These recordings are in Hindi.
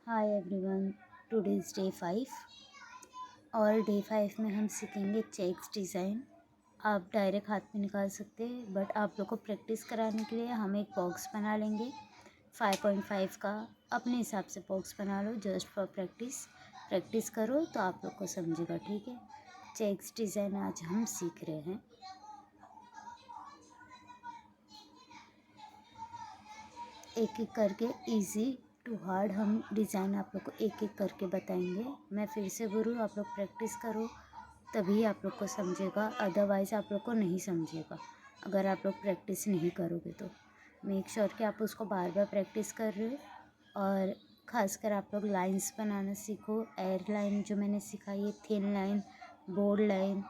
Hi everyone, today is day 5 और डे 5 में हम सीखेंगे चेक्स डिज़ाइन। आप डायरेक्ट हाथ में निकाल सकते हैं, बट आप लोग को प्रैक्टिस कराने के लिए हम एक बॉक्स बना लेंगे 5.5 का। अपने हिसाब से बॉक्स बना लो, जस्ट फॉर प्रैक्टिस करो तो आप लोग को समझेगा, ठीक है। चेक्स डिज़ाइन आज हम सीख रहे हैं। एक एक करके इजी टू हार्ड हम डिज़ाइन आप लोग को एक एक करके बताएंगे। मैं फिर से बोलूँ, आप लोग प्रैक्टिस करो तभी आप लोग को समझेगा, अदरवाइज़ आप लोग को नहीं समझेगा अगर आप लोग प्रैक्टिस नहीं करोगे तो। मेक श्योर कि आप उसको बार बार प्रैक्टिस कर रहे हो। और ख़ासकर आप लोग लाइंस बनाना सीखो। एयर लाइन जो मैंने सिखाई है, थिन लाइन, बोल्ड लाइन,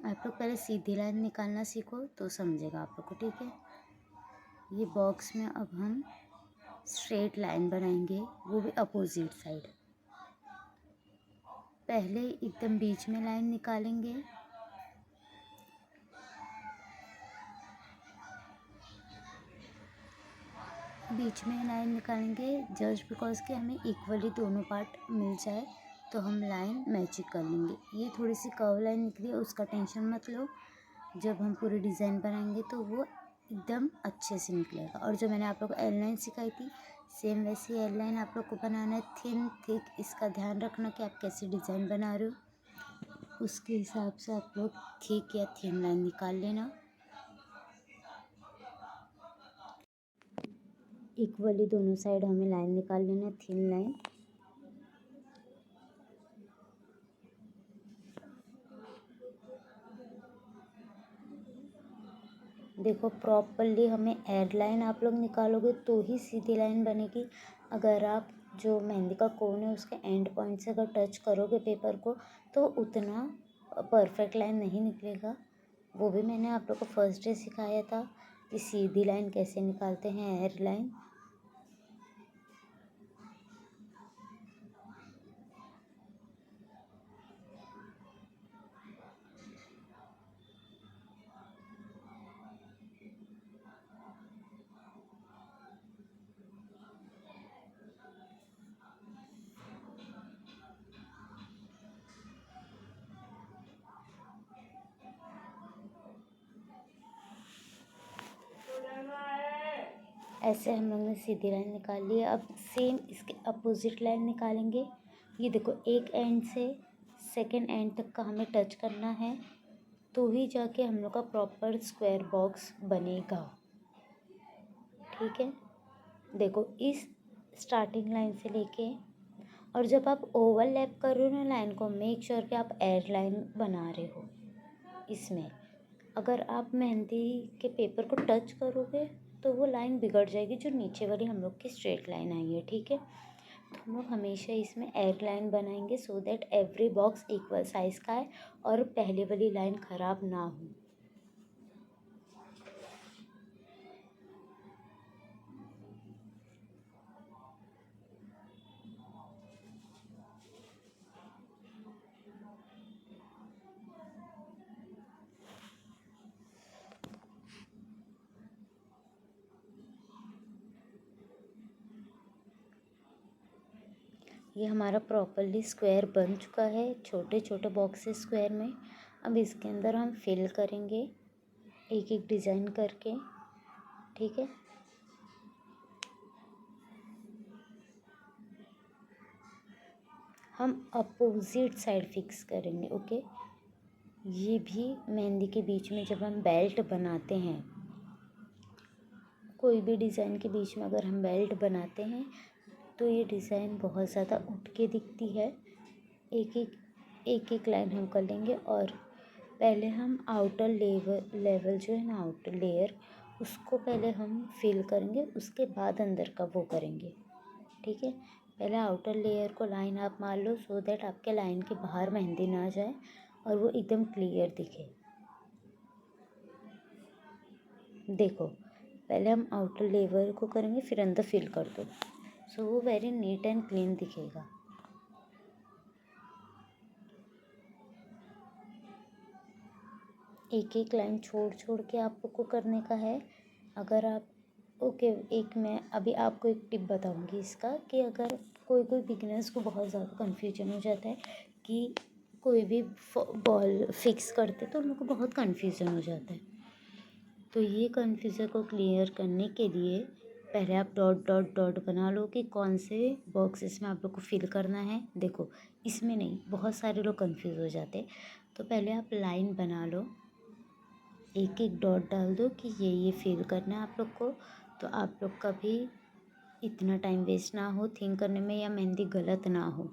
आप लोग पहले सीधी लाइन निकालना सीखो तो समझेगा आप लोग को, ठीक है। ये बॉक्स में अब हम स्ट्रेट लाइन बनाएंगे, वो भी अपोजिट साइड। पहले एकदम बीच में लाइन निकालेंगे, जस्ट बिकॉज कि हमें इक्वली दोनों पार्ट मिल जाए तो हम लाइन मैचिंग कर लेंगे। ये थोड़ी सी कर्व लाइन निकली है, उसका टेंशन मत लो, जब हम पूरी डिज़ाइन बनाएंगे तो वो एकदम अच्छे से निकलेगा। और जो मैंने आप लोग को एल लाइन सिखाई थी, सेम वैसी एल लाइन आप लोग को बनाना है, थिन थिक। इसका ध्यान रखना कि आप कैसे डिज़ाइन बना रहे हो, उसके हिसाब से आप लोग थिक या थिन लाइन निकाल लेना। इक्वली दोनों साइड हमें लाइन निकाल लेना, थिन लाइन। देखो, प्रॉपरली हमें एयर लाइन आप लोग निकालोगे तो ही सीधी लाइन बनेगी। अगर आप जो मेहंदी का कोन है उसके एंड पॉइंट से अगर टच करोगे पेपर को तो उतना परफेक्ट लाइन नहीं निकलेगा। वो भी मैंने आप लोग को फर्स्ट डे सिखाया था कि सीधी लाइन कैसे निकालते हैं, एयर लाइन। ऐसे हम लोग ने सीधी लाइन निकाल ली है। अब सेम इसके अपोजिट लाइन निकालेंगे। ये देखो, एक एंड से सेकंड एंड तक का हमें टच करना है तो ही जाके हम लोग का प्रॉपर स्क्वायर बॉक्स बनेगा, ठीक है। देखो, इस स्टार्टिंग लाइन से लेके, और जब आप ओवरलैप कर रहे हो ना लाइन को, मेक श्योर कि आप एयर लाइन बना रहे हो। इसमें अगर आप मेहंदी के पेपर को टच करोगे तो वो लाइन बिगड़ जाएगी, जो नीचे वाली हम लोग की स्ट्रेट लाइन आई है, ठीक है। तो हम लोग हमेशा इसमें एयर लाइन बनाएंगे so that every box equal size का है और पहले वाली लाइन ख़राब ना हो। ये हमारा प्रॉपरली स्क्वायर बन चुका है, छोटे छोटे बॉक्सेस स्क्वायर में। अब इसके अंदर हम फिल करेंगे एक एक डिज़ाइन करके, ठीक है। हम अपोजिट साइड फिक्स करेंगे, ओके। ये भी मेहंदी के बीच में जब हम बेल्ट बनाते हैं, कोई भी डिज़ाइन के बीच में अगर हम बेल्ट बनाते हैं तो ये डिज़ाइन बहुत ज़्यादा उठ के दिखती है। एक एक लाइन हम कर लेंगे और पहले हम आउटर लेवल जो है ना, आउटर लेयर, उसको पहले हम फिल करेंगे, उसके बाद अंदर का वो करेंगे, ठीक है। पहले आउटर लेयर को लाइन आप मार लो सो दैट आपके लाइन के बाहर मेहंदी ना जाए और वो एकदम क्लियर दिखे। देखो, पहले हम आउटर लेयर को करेंगे, फिर अंदर फिल कर दो, सो वो वेरी नीट एंड क्लीन दिखेगा। एक एक लाइन छोड़ छोड़ के आप लोग को करने का है। अगर आप ओके, एक मैं अभी आपको एक टिप बताऊंगी इसका कि अगर कोई बिगिनर्स को बहुत ज़्यादा कन्फ्यूजन हो जाता है कि कोई भी बॉल फिक्स करते तो उन लोग को बहुत कन्फ्यूजन हो जाता है। तो ये कन्फ्यूज़न को क्लियर करने के लिए पहले आप डॉट डॉट डॉट बना लो कि कौन से बॉक्सेस में आप लोग को फिल करना है। देखो, इसमें नहीं, बहुत सारे लोग कंफ्यूज हो जाते हैं। तो पहले आप लाइन बना लो, एक एक डॉट डाल दो कि ये फिल करना है आप लोग को। तो आप लोग का भी इतना टाइम वेस्ट ना हो थिंक करने में या मेहंदी गलत ना हो।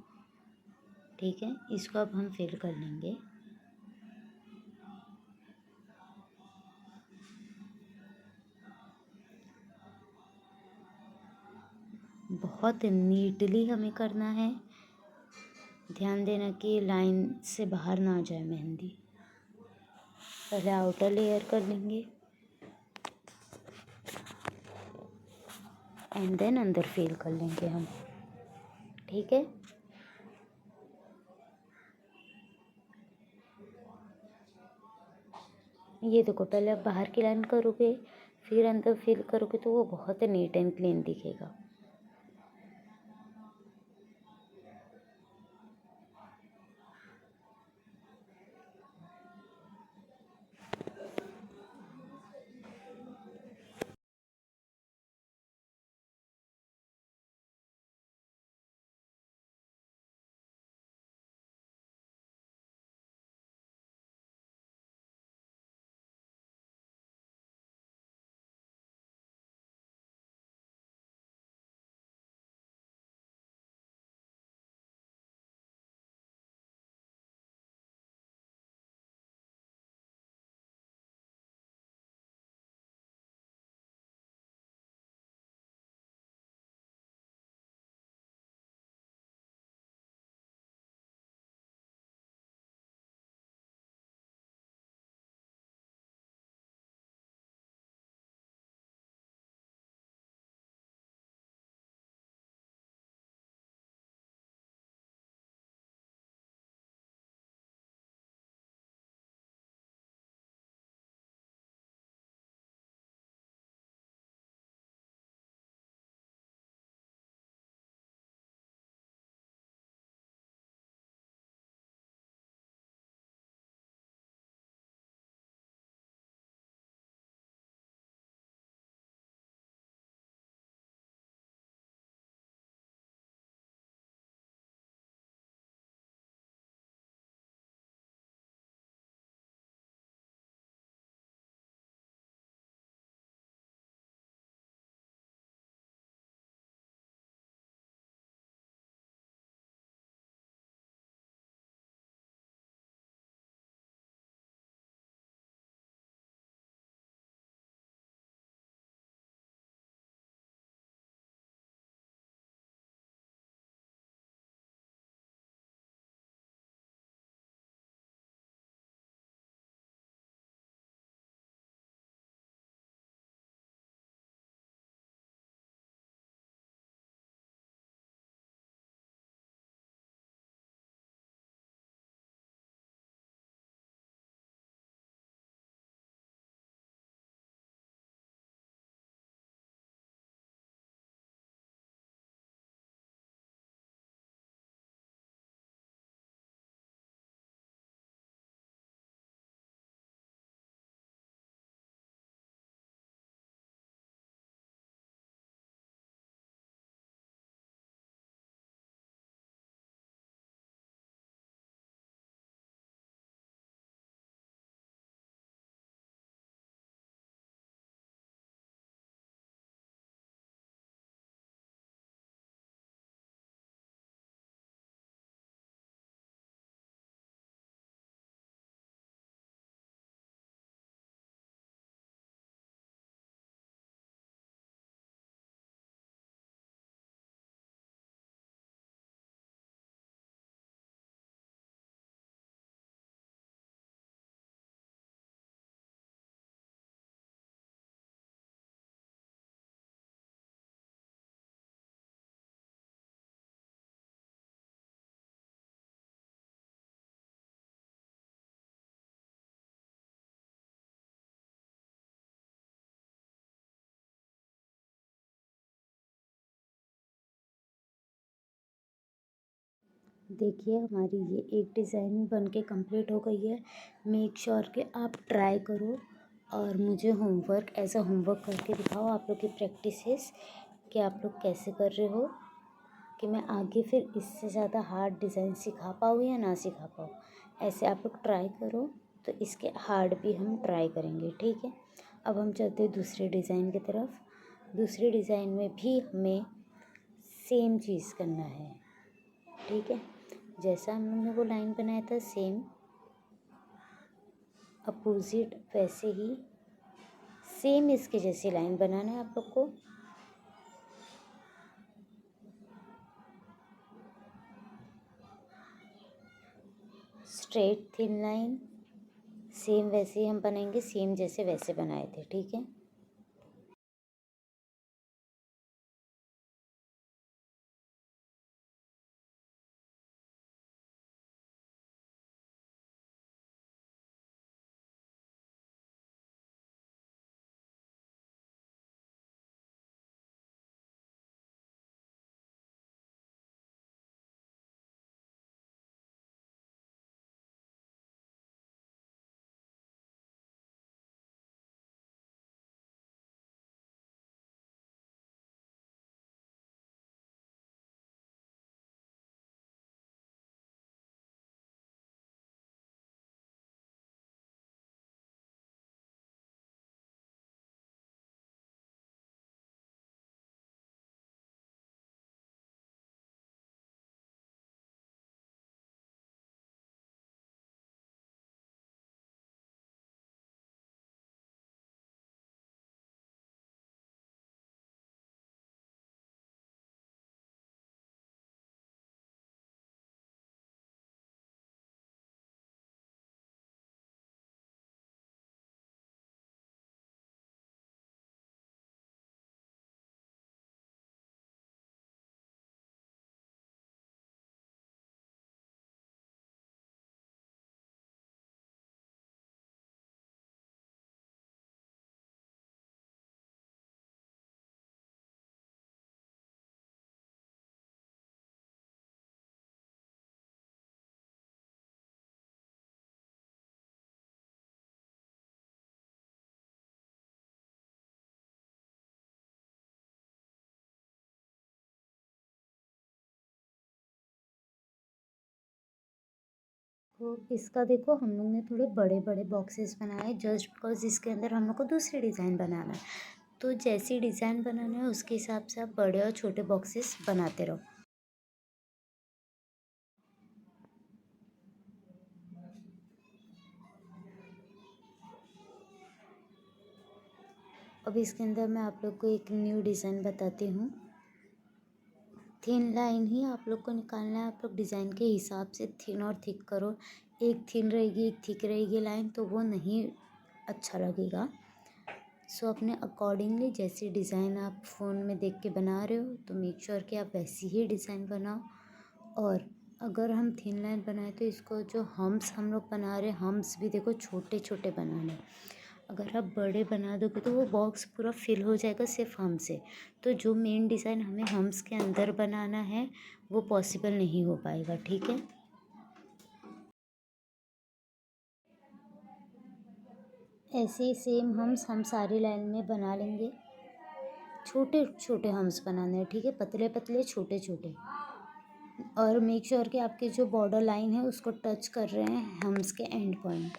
ठीक है, इसको अब हम फिल कर लेंगे। बहुत नीटली हमें करना है, ध्यान देना कि लाइन से बाहर ना आ जाए मेहंदी। पहले आउटर लेयर कर लेंगे एंड देन अंदर फिल कर लेंगे हम। ठीक है, ये देखो, पहले आप बाहर की लाइन करोगे फिर अंदर फिल करोगे तो वो बहुत नीट एंड क्लीन दिखेगा। देखिए हमारी ये एक डिज़ाइन बन के कंप्लीट हो गई है। मेक श्योर कि आप ट्राई करो और मुझे होमवर्क एज अ होमवर्क करके दिखाओ आप लोग की प्रैक्टिसेस कि आप लोग कैसे कर रहे हो, कि मैं आगे फिर इससे ज़्यादा हार्ड डिज़ाइन सिखा पाऊँ या ना सिखा पाऊँ। ऐसे आप लोग ट्राई करो तो इसके हार्ड भी हम ट्राई करेंगे, ठीक है। अब हम चलते हैं दूसरे डिज़ाइन की तरफ। दूसरे डिज़ाइन में भी हमें सेम चीज़ करना है, ठीक है। जैसा हम लोग ने वो लाइन बनाया था सेम अपोजिट वैसे ही सेम इसके जैसी लाइन बनाना है आप लोग को। स्ट्रेट थिन लाइन सेम वैसे ही हम बनाएंगे, सेम जैसे वैसे बनाए थे, ठीक है। तो इसका देखो हम लोग ने थोड़े बड़े बड़े बॉक्सेस बनाए जस्ट बिकॉज इसके अंदर हम लोग को दूसरी डिज़ाइन बनाना है। तो जैसी डिज़ाइन बनाना है उसके हिसाब से आप बड़े और छोटे बॉक्सेस बनाते रहो। अब इसके अंदर मैं आप लोग को एक न्यू डिज़ाइन बताती हूँ। थिन लाइन ही आप लोग को निकालना है। आप लोग डिज़ाइन के हिसाब से थिन और थिक करो। एक थिन रहेगी एक थिक रहेगी लाइन तो वो नहीं अच्छा लगेगा। सो अपने अकॉर्डिंगली जैसी डिज़ाइन आप फ़ोन में देख के बना रहे हो तो मेक श्योर कि आप वैसी ही डिज़ाइन बनाओ। और अगर हम थिन लाइन बनाए तो इसको जो हम्स हम लोग बना रहे हैं हम्स भी देखो छोटे छोटे बनाने हैं। अगर आप बड़े बना दोगे तो वो बॉक्स पूरा फिल हो जाएगा सिर्फ हम से। तो जो मेन डिज़ाइन हमें हम्स के अंदर बनाना है वो पॉसिबल नहीं हो पाएगा, ठीक है। ऐसे ही सेम हम्स हम सारी लाइन में बना लेंगे। छोटे छोटे हम्स बनाने हैं, ठीक है, पतले पतले छोटे छोटे। और मेक श्योर कि आपके जो बॉर्डर लाइन है उसको टच कर रहे हैं हम्स के एंड पॉइंट।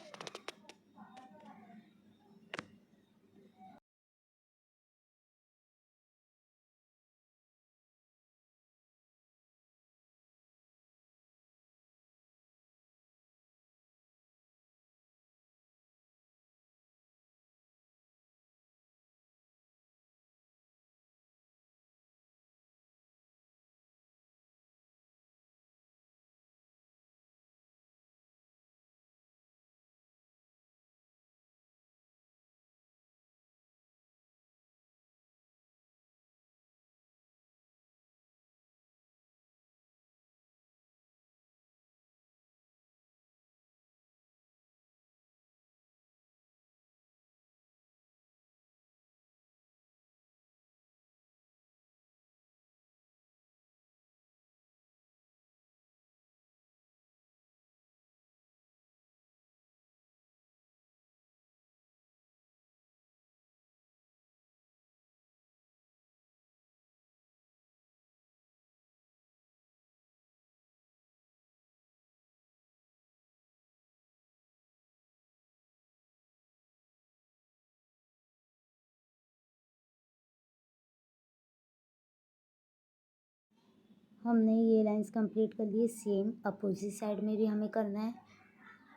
हमने ये लाइंस कंप्लीट कर लिए। सेम अपोजिट साइड में भी हमें करना है,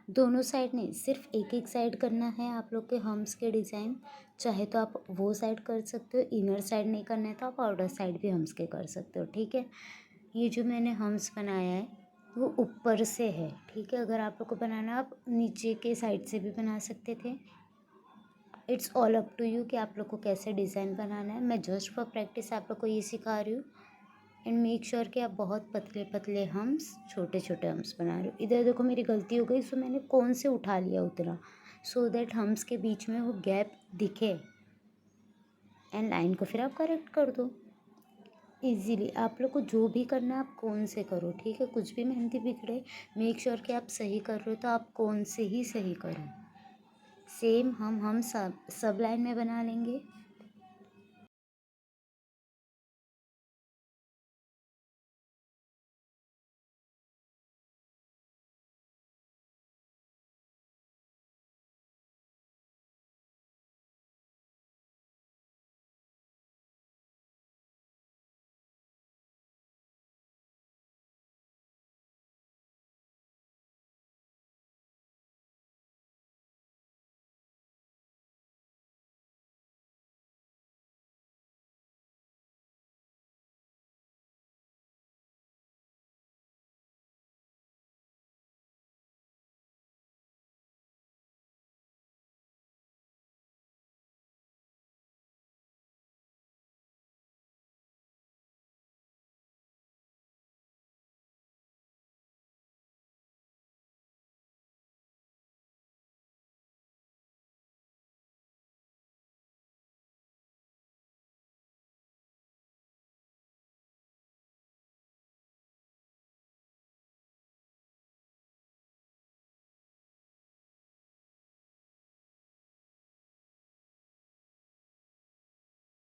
दोनों साइड नहीं, सिर्फ एक एक साइड करना है आप लोग के हम्स के डिज़ाइन। चाहे तो आप वो साइड कर सकते हो, इनर साइड नहीं करना है तो आप आउटर साइड भी हम्स के कर सकते हो, ठीक है। ये जो मैंने हम्स बनाया है वो ऊपर से है, ठीक है। अगर आप लोग को बनाना, आप नीचे के साइड से भी बना सकते थे। It's all up to you कि आप लोग को कैसे डिज़ाइन बनाना है। मैं जस्ट फॉर प्रैक्टिस आप लोग को ये सिखा रही हूँ। एंड मेक श्योर कि आप बहुत पतले पतले हम्स, छोटे छोटे हम्स बना रहे हो। इधर देखो मेरी गलती हो गई, सो मैंने कौन से उठा लिया उतना, सो दैट हम्स के बीच में वो गैप दिखे। एंड लाइन को फिर आप करेक्ट कर दो इजीली। आप लोग को जो भी करना है आप कौन से करो, ठीक है। कुछ भी मेहंदी बिगड़े, मेक श्योर कि आप सही कर रहे हो तो आप कौन से ही सही करो। सेम हम सब लाइन में बना लेंगे।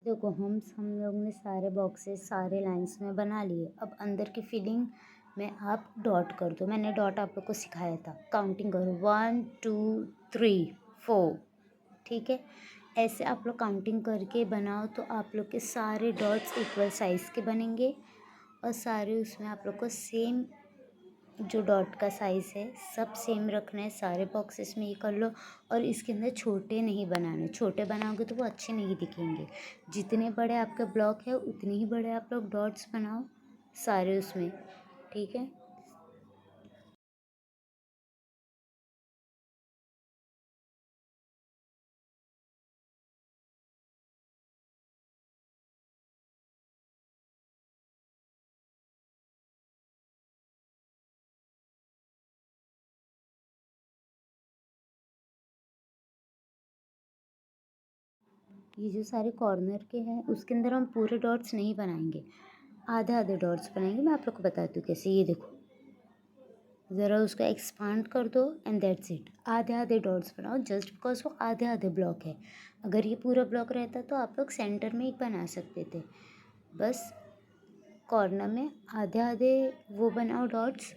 देखो हम लोग ने सारे बॉक्सेस सारे लाइंस में बना लिए। अब अंदर की फिलिंग में आप डॉट कर दो। मैंने डॉट आप लोग को सिखाया था, काउंटिंग करो 1 2 3 4, ठीक है। ऐसे आप लोग काउंटिंग करके बनाओ तो आप लोग के सारे डॉट्स इक्वल साइज़ के बनेंगे। और सारे उसमें आप लोग को सेम जो डॉट का साइज़ है सब सेम रखना है। सारे बॉक्सेस में ये कर लो। और इसके अंदर छोटे नहीं बनाने, छोटे बनाओगे तो वो अच्छे नहीं दिखेंगे। जितने बड़े आपके ब्लॉक है उतने ही बड़े आप लोग डॉट्स बनाओ सारे उसमें, ठीक है। ये जो सारे कॉर्नर के हैं उसके अंदर हम पूरे डॉट्स नहीं बनाएंगे, आधे आधे डॉट्स बनाएंगे। मैं आप लोग को बताती हूँ कैसे। ये देखो, ज़रा उसको एक्सपांड कर दो एंड दैट्स इट। आधे आधे डॉट्स बनाओ जस्ट बिकॉज वो आधे आधे ब्लॉक है। अगर ये पूरा ब्लॉक रहता तो आप लोग सेंटर में एक बना सकते थे। बस कॉर्नर में आधे आधे वो बनाओ डॉट्स।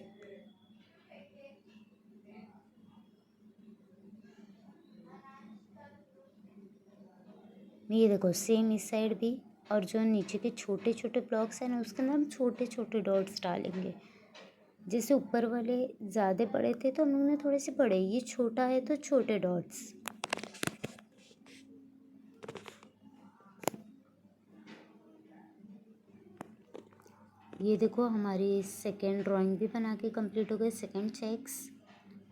ये देखो सेम इस साइड भी। और जो नीचे के छोटे छोटे ब्लॉक्स हैं ना उसके अंदर हम छोटे छोटे डॉट्स डालेंगे। जैसे ऊपर वाले ज़्यादा बड़े थे तो उन्होंने थोड़े से बड़े, ये छोटा है तो छोटे डॉट्स। ये देखो हमारी सेकेंड ड्राइंग भी बना के कंप्लीट हो गई। सेकेंड चेक्स,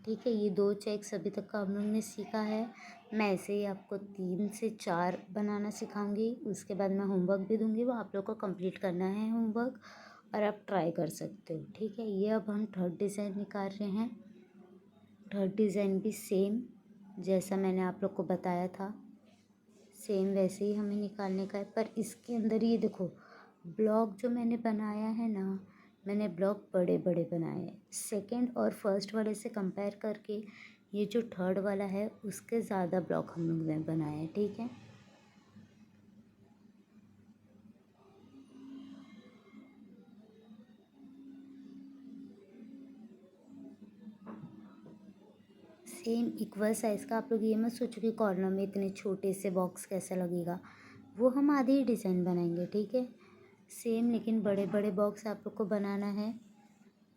ठीक है। ये 2 चेक्स अभी तक का हम लोग ने सीखा है। मैं ऐसे ही आपको 3 से 4 बनाना सिखाऊंगी। उसके बाद मैं होमवर्क भी दूंगी, वो आप लोग को कंप्लीट करना है होमवर्क और आप ट्राई कर सकते हो, ठीक है। ये अब हम थर्ड डिज़ाइन निकाल रहे हैं। थर्ड डिज़ाइन भी सेम जैसा मैंने आप लोग को बताया था, सेम वैसे ही हमें निकालने का है। पर इसके अंदर ये देखो ब्लॉक जो मैंने बनाया है ना, मैंने ब्लॉक बड़े बड़े बनाए हैं। सेकंड और फर्स्ट वाले से कंपेयर करके ये जो थर्ड वाला है उसके ज़्यादा ब्लॉक हम लोग ने बनाए हैं, ठीक है। सेम इक्वल साइज़ का। आप लोग ये मत सोचो कि कॉर्नर में इतने छोटे से बॉक्स कैसा लगेगा, वो हम आधे ही डिज़ाइन बनाएंगे, ठीक है। सेम लेकिन बड़े बड़े बॉक्स आप लोग को बनाना है।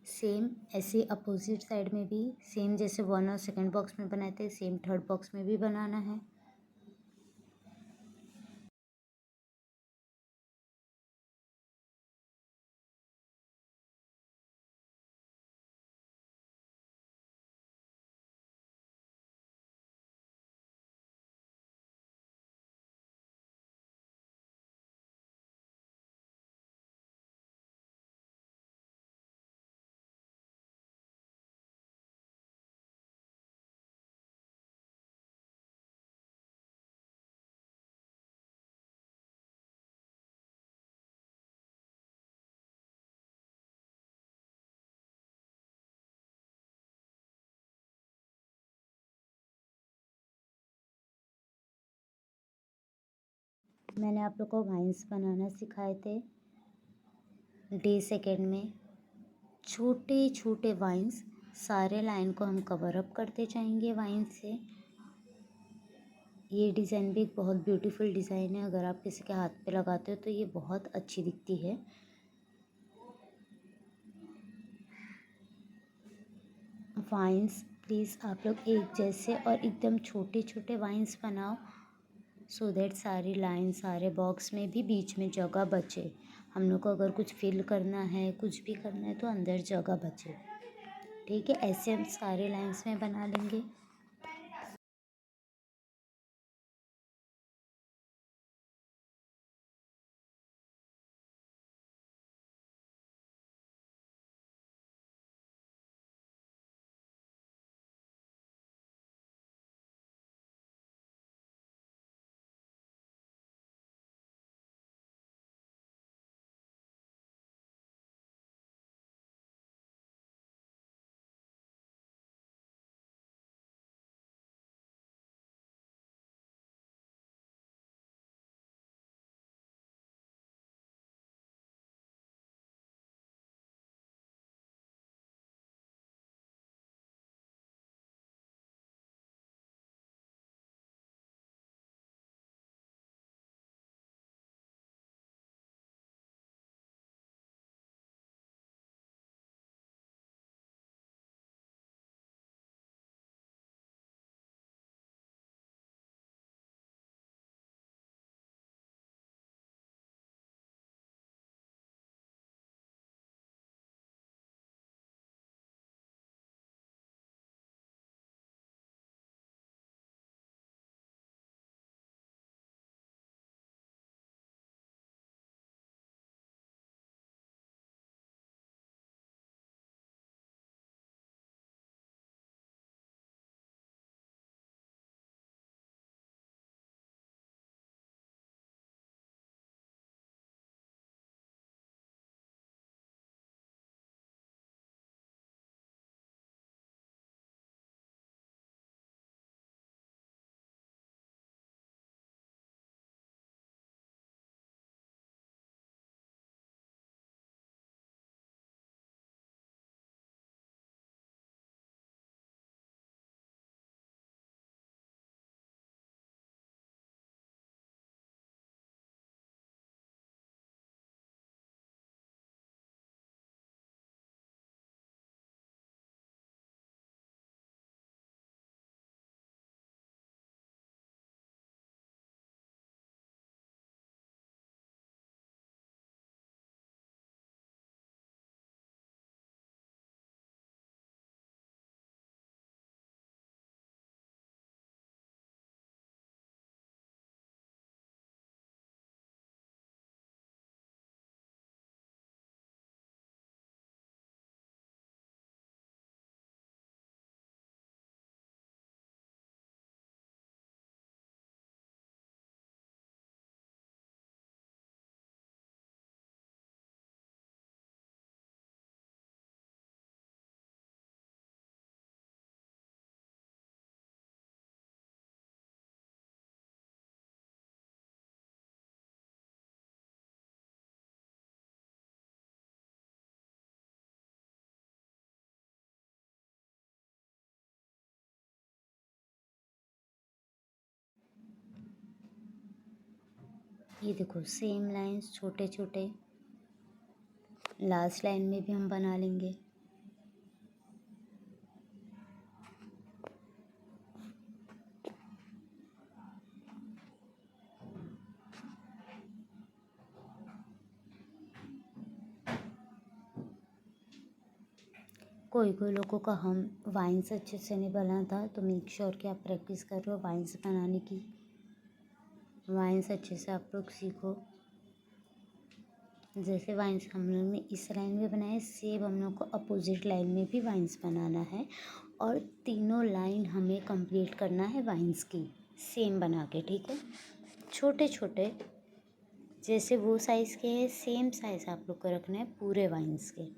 सेम ऐसे अपोजिट साइड में भी सेम जैसे 1 और 2nd बॉक्स में बनाए थे सेम 3rd बॉक्स में भी बनाना है। मैंने आप लोग को वाइन्स बनाना सिखाए थे डे 2nd में। छोटे छोटे वाइन्स सारे लाइन को हम कवर अप करते जाएंगे वाइन से। ये डिज़ाइन भी एक बहुत ब्यूटीफुल डिज़ाइन है। अगर आप किसी के हाथ पे लगाते हो तो ये बहुत अच्छी दिखती है। वाइन्स प्लीज़ आप लोग एक जैसे और एकदम छोटे छोटे वाइन्स बनाओ सो दैट सारी लाइन सारे बॉक्स में भी बीच में जगह बचे। हम लोग को अगर कुछ फिल करना है कुछ भी करना है तो अंदर जगह बचे। ठीक है, ऐसे हम सारे लाइन्स में बना लेंगे। ये देखो सेम लाइंस छोटे छोटे लास्ट लाइन में भी हम बना लेंगे। कोई कोई लोगों का हम वाइन्स अच्छे से नहीं बना था, तो मेक श्योर कि आप प्रैक्टिस कर रहे हो वाइन्स बनाने की। वाइन्स अच्छे से आप लोग सीखो। जैसे वाइन्स हम लोग ने इस लाइन में बनाए, सेम हम लोग को अपोजिट लाइन में भी वाइन्स बनाना है और तीनों लाइन हमें कंप्लीट करना है वाइन्स की सेम बना के, ठीक है। छोटे छोटे जैसे वो साइज़ के हैं, सेम साइज़ आप लोग को रखना है पूरे वाइन्स के।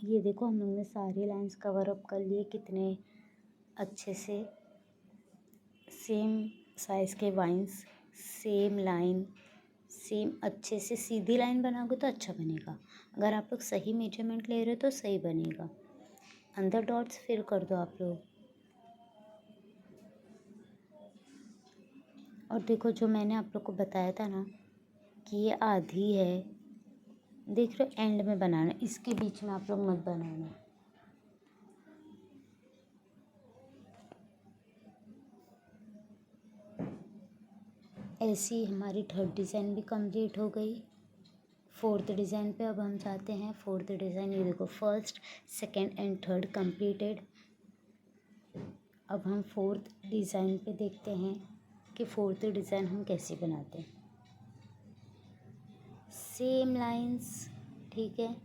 ये देखो हम लोग ने सारे लाइंस कवर अप कर लिए कितने अच्छे से। सेम साइज़ के वाइन्स, सेम लाइन, सेम अच्छे से सीधी लाइन बनाओगे तो अच्छा बनेगा। अगर आप लोग सही मेजरमेंट ले रहे हो तो सही बनेगा। अंदर डॉट्स फिल कर दो आप लोग। और देखो जो मैंने आप लोग को बताया था ना कि ये आधी है, देख रहे हो, एंड में बनाना, इसके बीच में आप लोग मत बनाना। ऐसी हमारी थर्ड डिज़ाइन भी कंप्लीट हो गई। फोर्थ डिज़ाइन पे अब हम जाते हैं। फोर्थ डिज़ाइन ये देखो, first second and third completed. अब हम फोर्थ डिज़ाइन पे देखते हैं कि फोर्थ डिज़ाइन हम कैसे बनाते हैं। सेम लाइंस, ठीक है।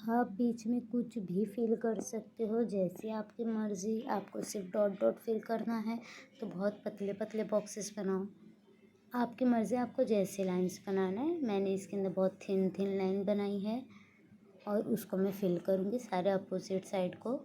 आप बीच में कुछ भी फिल कर सकते हो, जैसे आपकी मर्ज़ी। आपको सिर्फ डॉट डॉट फिल करना है तो बहुत पतले पतले बॉक्सेस बनाओ, आपकी मर्ज़ी आपको जैसे लाइंस बनाना है। मैंने इसके अंदर बहुत थिन थिन लाइन बनाई है और उसको मैं फिल करूँगी सारे अपोजिट साइड को।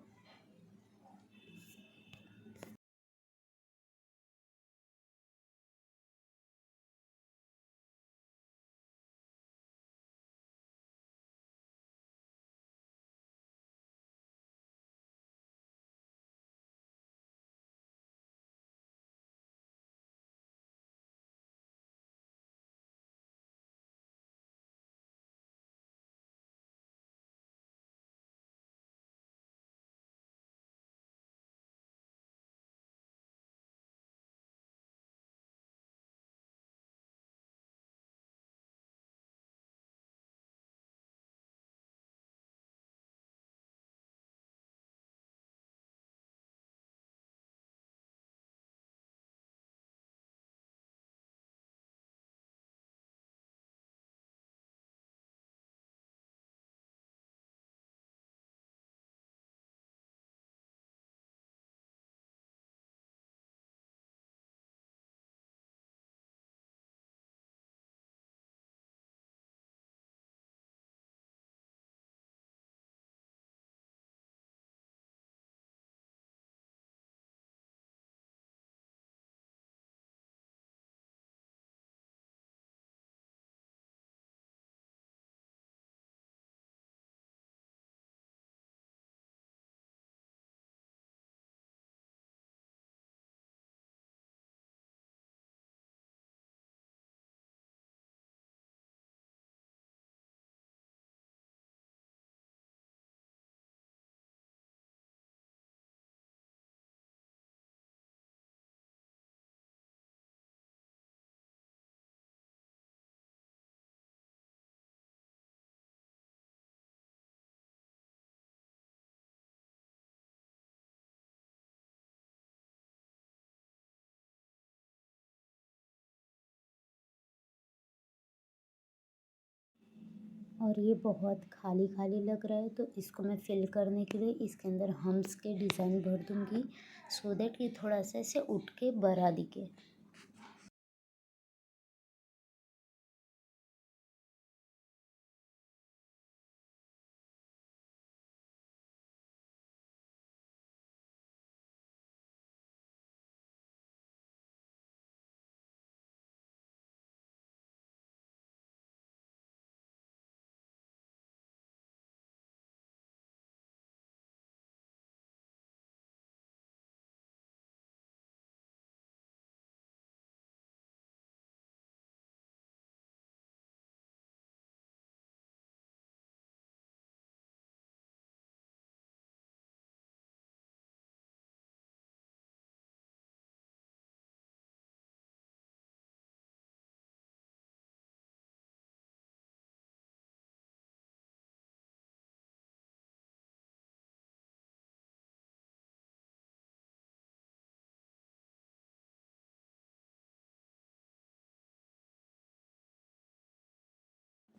और ये बहुत खाली खाली लग रहा है तो इसको मैं फिल करने के लिए इसके अंदर हम्स के डिज़ाइन भर दूँगी, सो दैट ये थोड़ा सा ऐसे उठ के बड़ा दिखे।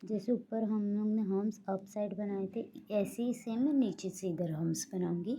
जैसे ऊपर हम लोग ने हम्स अप साइड बनाए थे, ऐसे ही सेम मैं नीचे से इधर हम्स बनाऊंगी।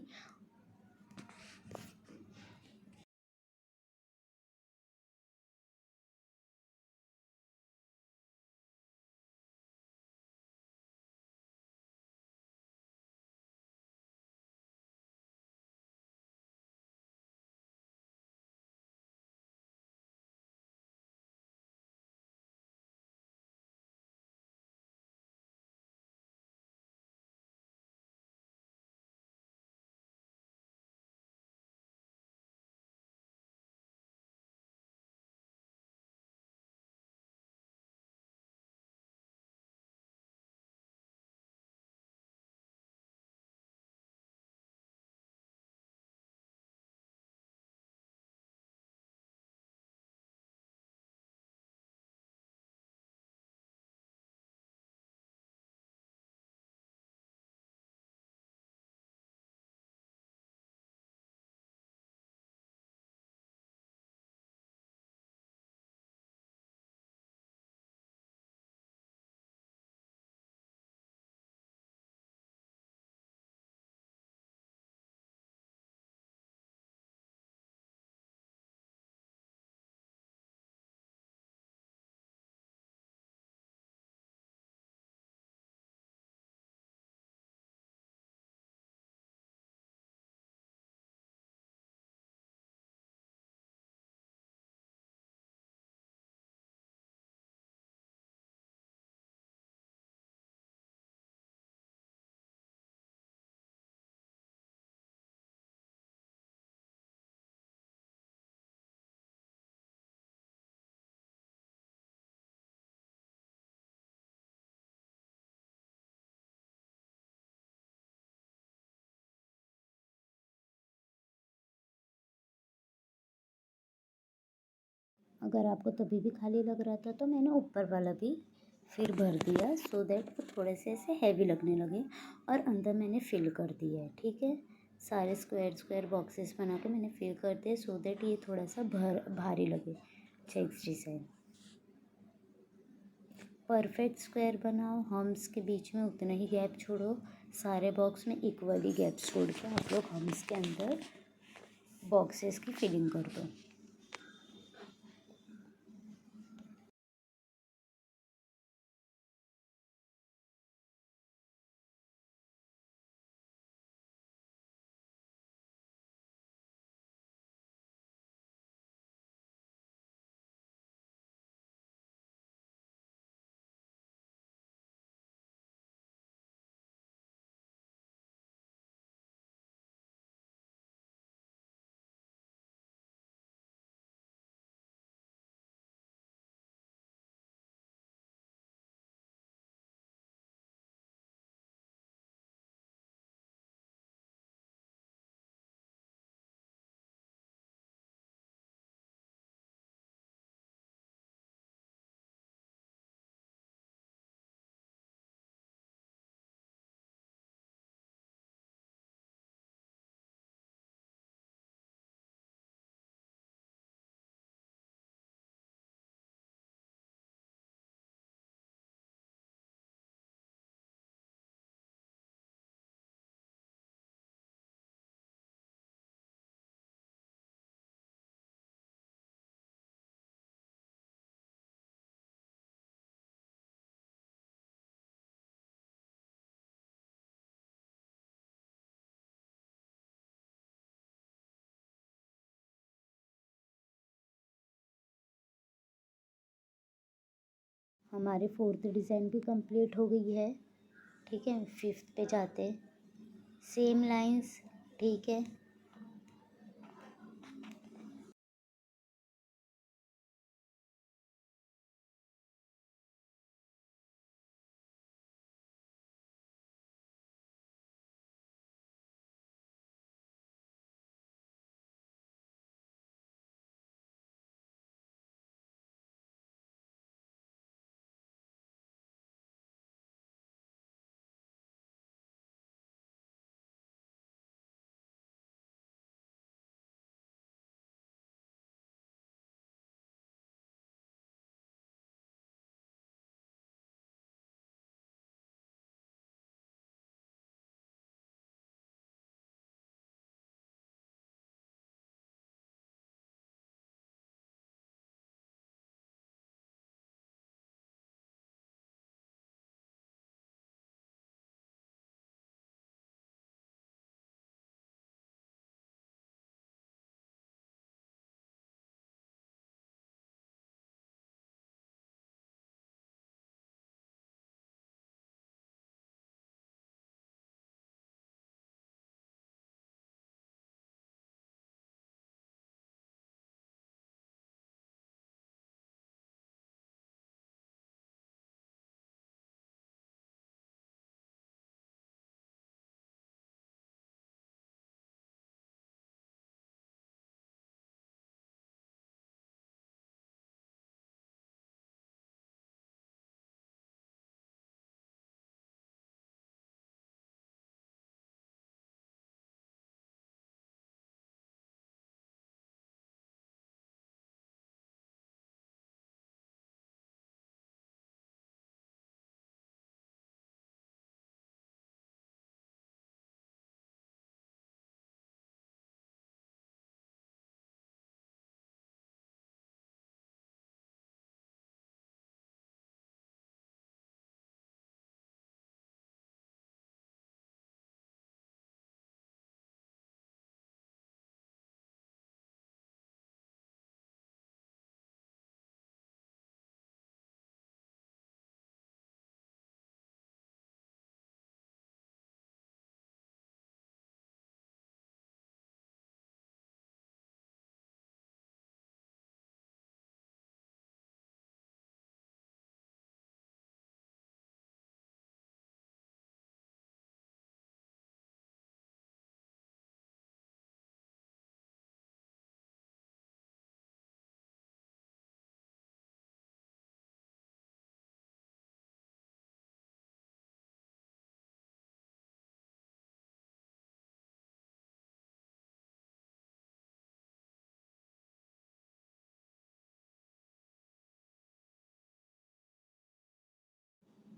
अगर आपको तभी भी खाली लग रहा था तो मैंने ऊपर वाला भी फिर भर दिया, सो दैट वो थोड़े से ऐसे हैवी लगने लगे। और अंदर मैंने फिल कर दिया है, ठीक है। सारे स्क्वायर स्क्वायर बॉक्सेस बना के मैंने फिल कर दिया, सो दैट ये थोड़ा सा भारी लगे चेक्स डिज़ाइन। परफेक्ट स्क्वायर बनाओ, हम्स के बीच में उतना ही गैप छोड़ो, सारे बॉक्स में इक्वली गैप छोड़ के आप लोग हम्स के अंदर बॉक्सेस की फिलिंग कर दो। हमारी फोर्थ डिज़ाइन भी कंप्लीट हो गई है, ठीक है। फिफ्थ पे जाते, सेम लाइंस, ठीक है।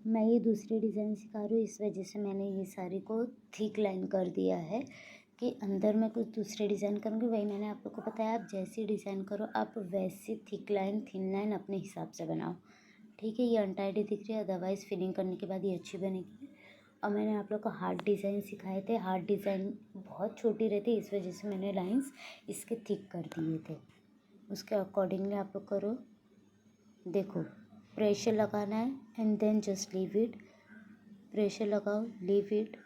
मैं ये दूसरी डिज़ाइन सिखा रही हूँ, इस वजह से मैंने ये साड़ी को थिक लाइन कर दिया है कि अंदर मैं कुछ दूसरे डिज़ाइन करूँगी। वही मैंने आप लोग को बताया, आप जैसी डिज़ाइन करो आप वैसी थिक लाइन थिन लाइन अपने हिसाब से बनाओ, ठीक है। ये अनटाइडी दिख रही है, अदरवाइज़ फिलिंग करने के बाद ये अच्छी बनेगी। और मैंने आप लोग को हार्ट डिज़ाइन सिखाए थे, हार्ट डिज़ाइन बहुत छोटी रहती है, इस वजह से मैंने लाइंस इसके थिक कर दिए थे। उसके अकॉर्डिंगली आप लोग करो। देखो, प्रेशर लगाना है and then just leave it. Pressure लगाओ, लीव इट,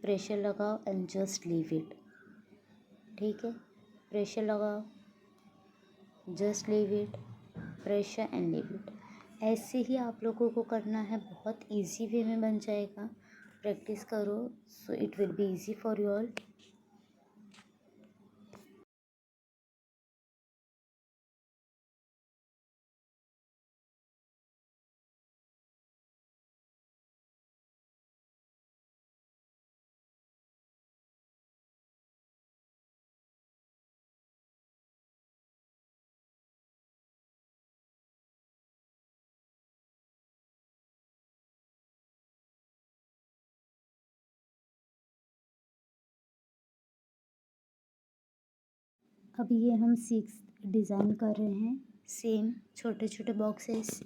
प्रेशर लगाओ एंड जस्ट लीव इट, ठीक है। प्रेशर लगाओ, just leave it, pressure and leave it. ऐसे ही आप लोगों को करना है, बहुत इजी वे में बन जाएगा। प्रैक्टिस करो so it will be easy for you all. अब ये हम 6 डिज़ाइन कर रहे हैं, सेम छोटे छोटे बॉक्सेस।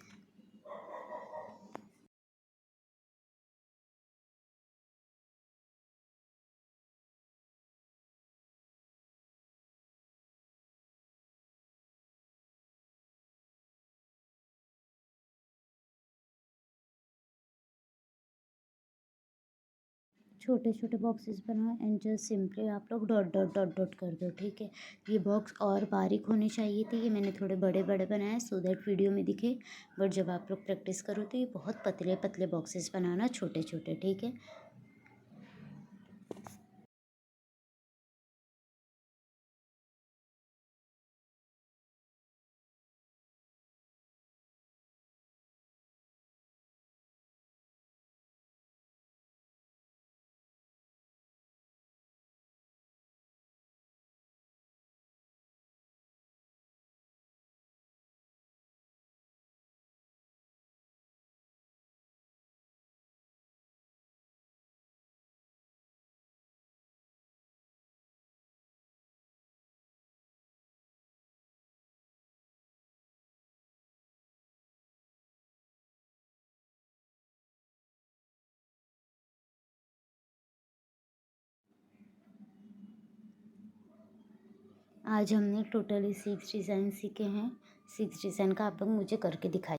छोटे छोटे बॉक्सेस बनाओ एंड जस्ट सिंपली आप लोग डॉट डॉट डॉट डॉट कर दो, ठीक है। ये बॉक्स और बारीक होने चाहिए थे, ये मैंने थोड़े बड़े बड़े बनाए सो दैट वीडियो में दिखे, बट जब आप लोग प्रैक्टिस करो तो ये बहुत पतले पतले बॉक्सेस बनाना, छोटे छोटे, ठीक है। आज हमने टोटली 6 डिज़ाइन सीखे हैं। 6 डिज़ाइन का आप लोग मुझे करके दिखाइए।